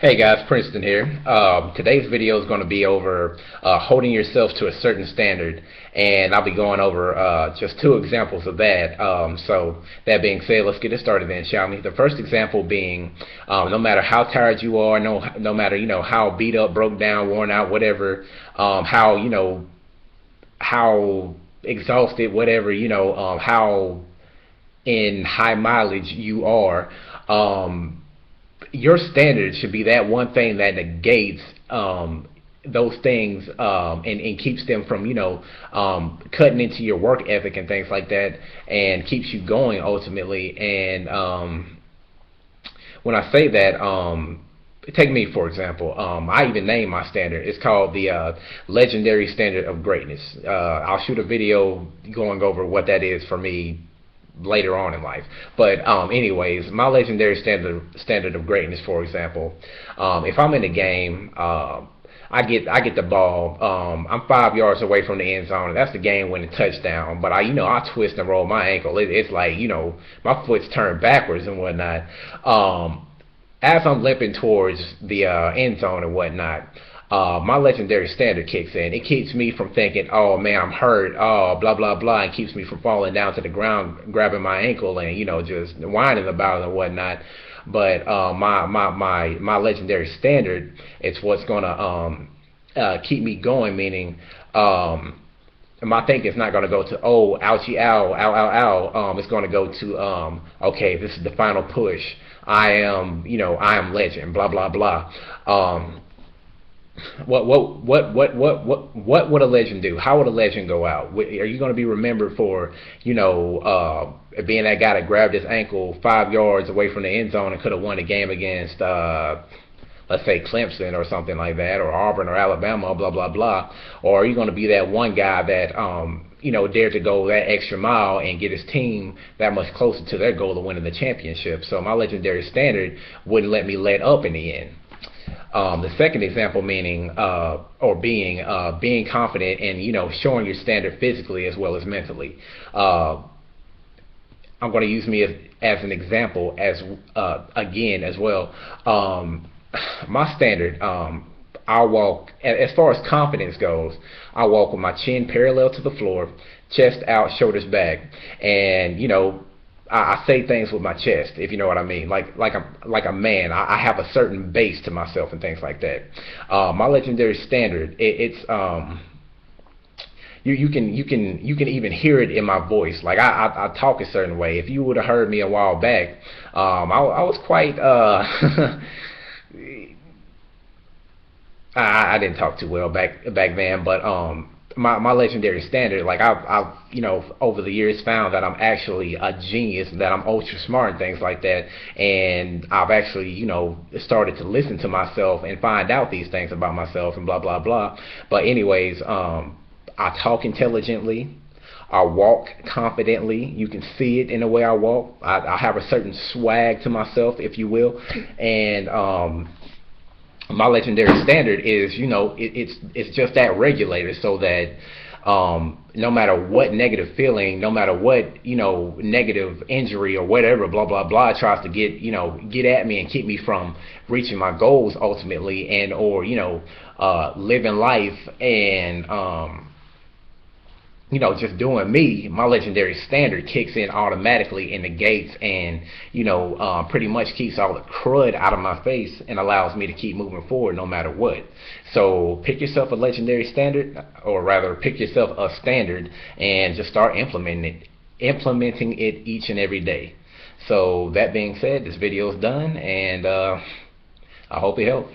Hey guys, Princeton here. Today's video is going to be over holding yourself to a certain standard, and I'll be going over just two examples of that. So that being said, let's get it started then, shall we? The first example being, no matter how tired you are, no matter how beat up, broke down, worn out, whatever, how exhausted, whatever, how in high mileage you are. Your standard should be that one thing that negates those things and keeps them from cutting into your work ethic and things like that, and keeps you going ultimately. And when I say that, take me for example. I even named my standard. It's called the legendary standard of greatness. I'll shoot a video going over what that is for me later on in life. But anyways, my legendary standard of greatness, for example, if I'm in a game, I get the ball, I'm 5 yards away from the end zone, and that's the game winning touchdown, but I twist and roll my ankle. It's like my foot's turned backwards and whatnot. As I'm limping towards the end zone and whatnot, my legendary standard kicks in. It keeps me from thinking, oh man, I'm hurt, oh blah blah blah, and keeps me from falling down to the ground, grabbing my ankle and just whining about it and whatnot. But my legendary standard is what's gonna keep me going. Meaning, my thinking is not going to go to, oh, ouchie, ow, ow, ow, ow. It's going to go to, okay, this is the final push. I am legend. Blah blah blah. What would a legend do? How would a legend go out? Are you going to be remembered for being that guy that grabbed his ankle 5 yards away from the end zone and could have won the game against let's say Clemson or something like that, or Auburn or Alabama, blah blah blah? Or are you going to be that one guy that dared to go that extra mile and get his team that much closer to their goal of winning the championship? So my legendary standard wouldn't let me let up in the end. The second example, meaning being confident and showing your standard physically as well as mentally. I'm going to use me as an example again as well. My standard, I walk, as far as confidence goes, I walk with my chin parallel to the floor, chest out, shoulders back, and I say things with my chest, if you know what I mean, like a man. I have a certain base to myself and things like that. My legendary standard, it's you can even hear it in my voice. Like I talk a certain way. If you would have heard me a while back, I was quite I didn't talk too well back then, but my legendary standard, like I've over the years found that I'm actually a genius, that I'm ultra smart and things like that, and I've actually started to listen to myself and find out these things about myself and blah blah blah. But anyways, I talk intelligently, I walk confidently. You can see it in the way I walk. I have a certain swag to myself, if you will, and my legendary standard is, it's just that regulator, so that no matter what negative feeling, no matter what negative injury or whatever, blah blah blah, tries to get at me and keep me from reaching my goals ultimately, and or living life and just doing me, my legendary standard kicks in automatically and negates and, pretty much keeps all the crud out of my face and allows me to keep moving forward no matter what. So pick yourself a legendary standard, or rather pick yourself a standard and just start implementing it each and every day. So that being said, this video is done, and I hope it helped.